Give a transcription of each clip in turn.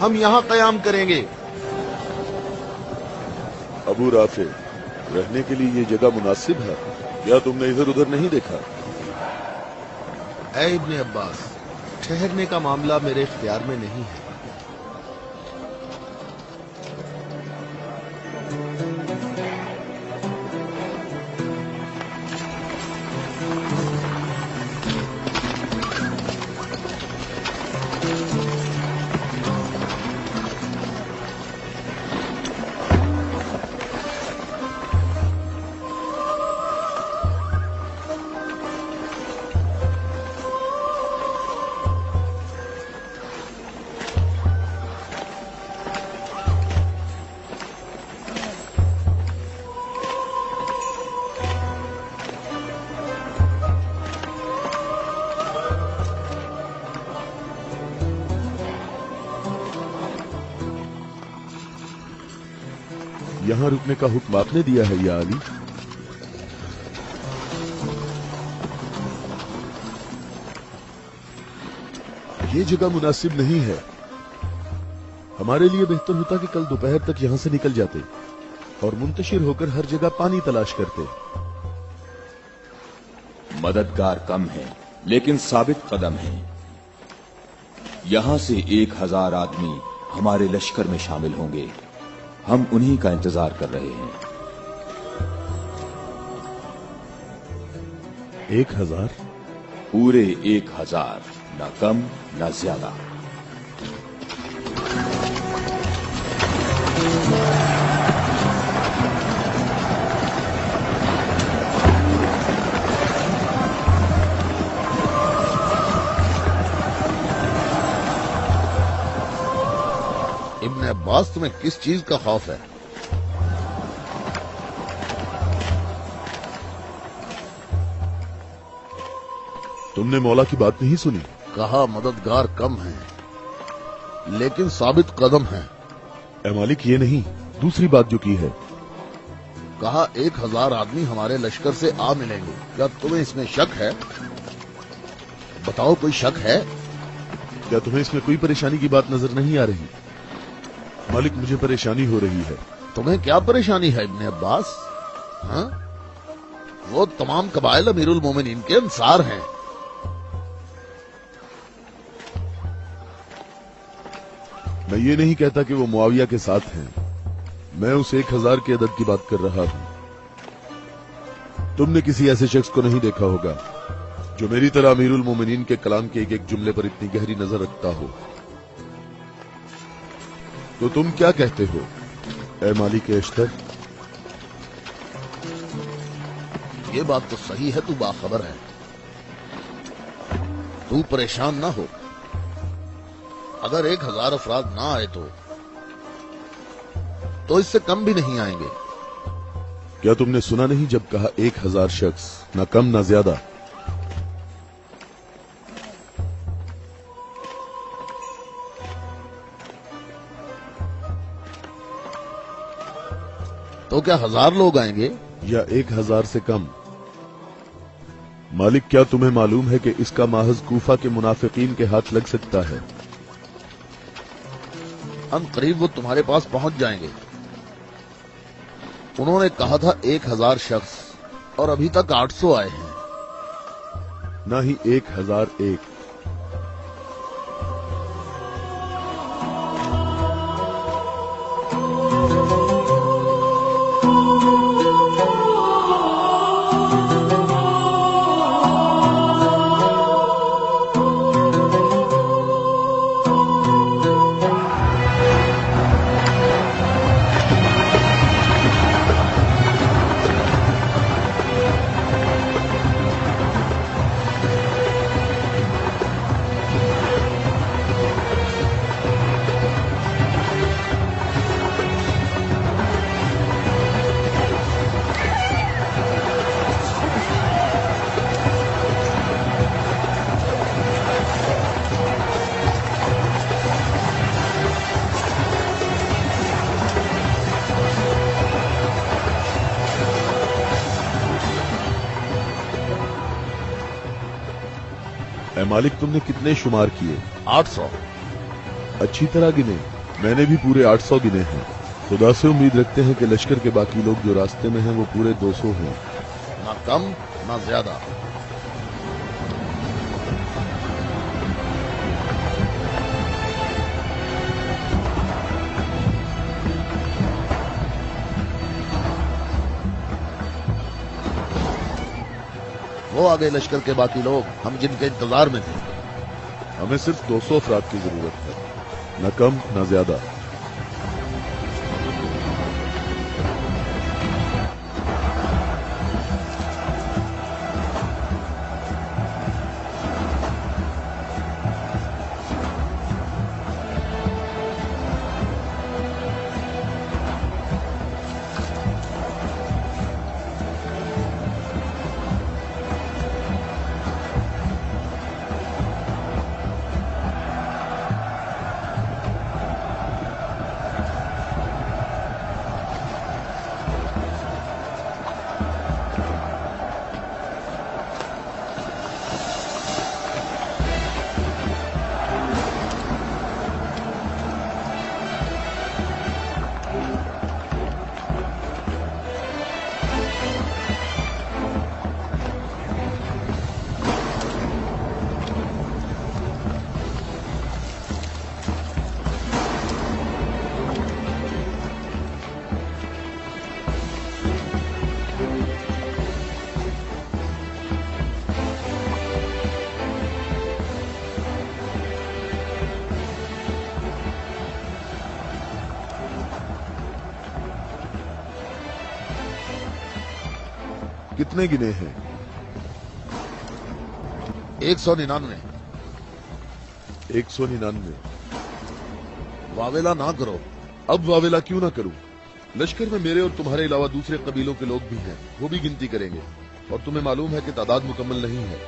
ہم یہاں قیام کریں گے۔ ابو رافع، رہنے کے لیے یہ جگہ مناسب ہے؟ کیا تم نے ادھر ادھر نہیں دیکھا؟ اے ابن عباس، ٹھہرنے کا معاملہ میرے اختیار میں نہیں ہے۔ یہاں رکنے کا حکم آپ نے دیا ہے یا علی؟ یہ جگہ مناسب نہیں ہے۔ ہمارے لیے بہتر ہوتا کہ کل دوپہر تک یہاں سے نکل جاتے اور منتشر ہو کر ہر جگہ پانی تلاش کرتے۔ مددگار کم ہیں لیکن ثابت قدم ہیں۔ یہاں سے 1000 آدمی ہمارے لشکر میں شامل ہوں گے۔ ہم انہی کا انتظار کر رہے ہیں۔ 1000؟ پورے 1000، نہ کم نہ زیادہ۔ ابن عباس، تمہیں کس چیز کا خوف ہے؟ تم نے مولا کی بات نہیں سنی؟ کہا مددگار کم ہیں لیکن ثابت قدم ہیں۔ اے مالک، یہ نہیں، دوسری بات جو کی ہے۔ کہا 1000 آدمی ہمارے لشکر سے آ ملیں گے۔ کیا تمہیں اس میں شک ہے؟ بتاؤ، کوئی شک ہے؟ کیا تمہیں اس میں کوئی پریشانی کی بات نظر نہیں آ رہی؟ مالک، مجھے پریشانی ہو رہی ہے۔ تمہیں کیا پریشانی ہے ابن عباس؟ ہاں، وہ تمام قبائل امیر المومنین کے انصار ہیں۔ میں یہ نہیں کہتا کہ وہ معاویہ کے ساتھ ہیں، میں اس 1000 کے عدد کی بات کر رہا ہوں۔ تم نے کسی ایسے شخص کو نہیں دیکھا ہوگا جو میری طرح امیر المومنین کے کلام کے ایک ایک جملے پر اتنی گہری نظر رکھتا ہو۔ تو تم کیا کہتے ہو اے مالک اشتر؟ یہ بات تو صحیح ہے، تو باخبر ہے۔ تو پریشان نہ ہو، اگر 1000 افراد نہ آئے تو اس سے کم بھی نہیں آئیں گے۔ کیا تم نے سنا نہیں جب کہا 1000 شخص، نہ کم نہ زیادہ؟ تو کیا 1000 لوگ آئیں گے یا 1000 سے کم؟ مالک، کیا تمہیں معلوم ہے کہ اس کا ماخذ کوفہ کے منافقین کے ہاتھ لگ سکتا ہے؟ ان قریب وہ تمہارے پاس پہنچ جائیں گے۔ انہوں نے کہا تھا 1000 شخص اور ابھی تک 800 آئے ہیں۔ نہ ہی 1001۔ اے مالک، تم نے کتنے شمار کیے؟ 800۔ اچھی طرح گنے؟ मैंने भी पूरे 800 गिने हैं। खुदा से उम्मीद रखते हैं कि लश्कर के बाकी लोग जो रास्ते में हैं वो पूरे 200 हों। ना कम ना ज्यादा। वो आ गए लश्कर के बाकी लोग, हम जिनके इंतजार में थे। हमें सिर्फ 200 अफराद की जरूरत है, न कम न ज्यादा। कितने गिने हैं? 199। 199। वावेला ना करो। अब वावेला क्यों ना करूं? लश्कर में मेरे और तुम्हारे अलावा दूसरे कबीलों के लोग भी हैं, वो भी गिनती करेंगे। और तुम्हें मालूम है कि तादाद मुकम्मल नहीं है।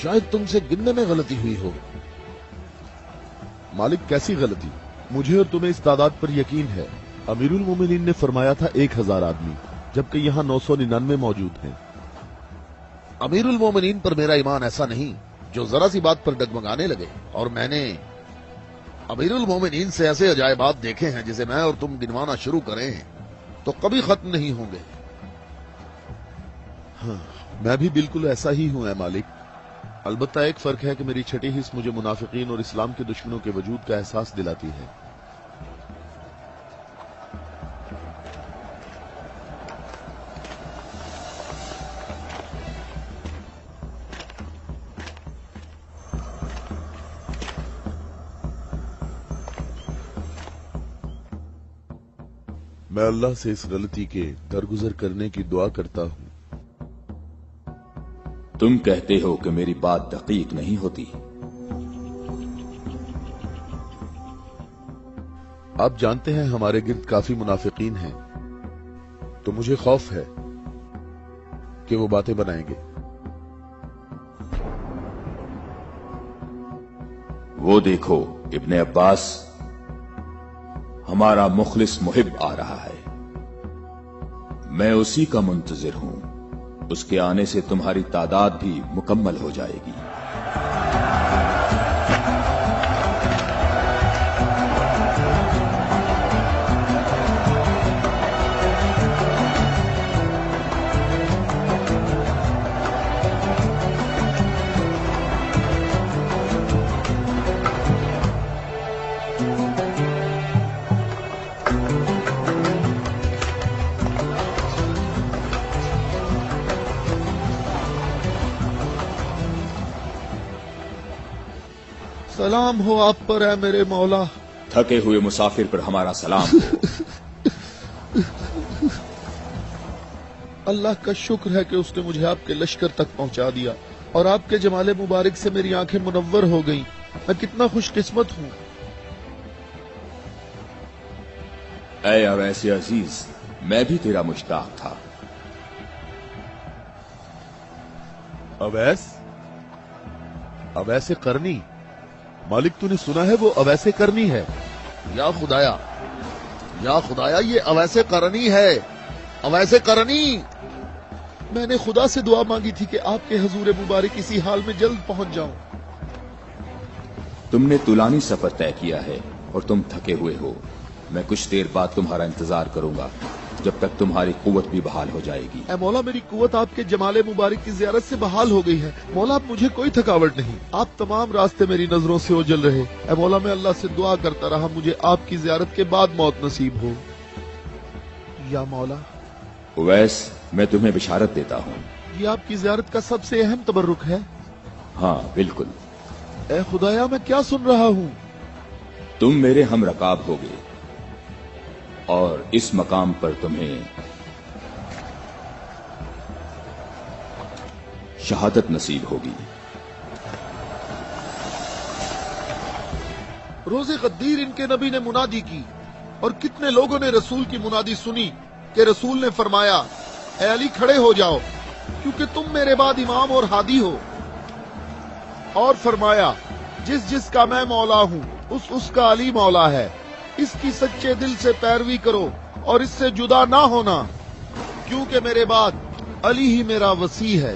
शायद तुमसे गिनने में गलती हुई हो। मालिक, कैसी गलती? मुझे और तुम्हें इस तादाद पर यकीन है। अमीरुल मोमिनीन ने फरमाया था 1000 आदमी, जबकि यहाँ 999 मौजूद हैं। अमीरुल मोमिनीन पर मेरा ईमान ऐसा नहीं जो जरा सी बात पर डगमगाने लगे। और मैंने अमीरुल मोमिनीन से ऐसे अजायबात देखे हैं जिसे मैं और तुम गिनवाना शुरू करें तो कभी खत्म नहीं होंगे। हाँ, मैं भी बिल्कुल ऐसा ही हूं ऐ मालिक। अलबत्ता एक फर्क है कि मेरी छठी हिस्स मुझे मुनाफिकीन और इस्लाम के दुश्मनों के वजूद का एहसास दिलाती है। मैं अल्लाह से इस गलती के दरगुजर करने की दुआ करता हूं। तुम कहते हो कि मेरी बात दकीक नहीं होती। आप जानते हैं हमारे गिर्द काफी मुनाफिकीन हैं, तो मुझे खौफ है कि वो बातें बनाएंगे। वो देखो, इब्ने अब्बास, हमारा मुखलिस मुहिब आ रहा है। मैं उसी का मुंतजिर हूं। उसके आने से तुम्हारी तादाद भी मुकम्मल हो जाएगी। सलाम हो आप पर है मेरे मौला। थके हुए मुसाफिर पर हमारा सलाम हो। अल्लाह का शुक्र है कि उसने मुझे आपके लश्कर तक पहुंचा दिया और आपके जमाले मुबारक से मेरी आंखें मुनव्वर हो गईं। मैं कितना खुशकिस्मत हूं। ऐ अवैस अजीज, मैं भी तेरा मुश्ताक था। अवैस? अवैसे करनी? मालिक, तूने सुना है वो अवैसे करनी है? या खुदाया ये अवैसे करनी है। अवैसे करनी। मैंने खुदा से दुआ मांगी थी कि आपके हजूर मुबारक इसी हाल में जल्द पहुंच जाऊं। तुमने तुलानी सफर तय किया है और तुम थके हुए हो। मैं कुछ देर बाद तुम्हारा इंतजार करूंगा जब तक तुम्हारी कुव्वत भी बहाल हो जाएगी। ए मौला, मेरी कुव्वत आपके जमाले मुबारक की ज़ियारत से बहाल हो गई है। मौला, अब मुझे कोई थकावट नहीं। आप तमाम रास्ते मेरी नजरों से ओझल रहे। ए मौला, मैं अल्लाह से दुआ करता रहा मुझे आपकी ज़ियारत के बाद मौत नसीब हो। या मौला, उवैस, मैं तुम्हें बिशारत देता हूँ। ये आपकी ज़ियारत का सबसे अहम तबर्रुक है। हाँ बिल्कुल। ए खुदाया, मैं क्या सुन रहा हूँ? तुम मेरे हम रकाब होगे और इस मकाम पर तुम्हें शहादत नसीब होगी। रोज़े गद्दीर इनके नबी ने मुनादी की और कितने लोगों ने रसूल की मुनादी सुनी कि रसूल ने फरमाया, ए अली, खड़े हो जाओ क्योंकि तुम मेरे बाद इमाम और हादी हो। और फरमाया, जिस जिसका मैं मौला हूँ उसका अली मौला है। इसकी सच्चे दिल से पैरवी करो और इससे जुदा ना होना, क्योंकि मेरे बाद अली ही मेरा वसी है।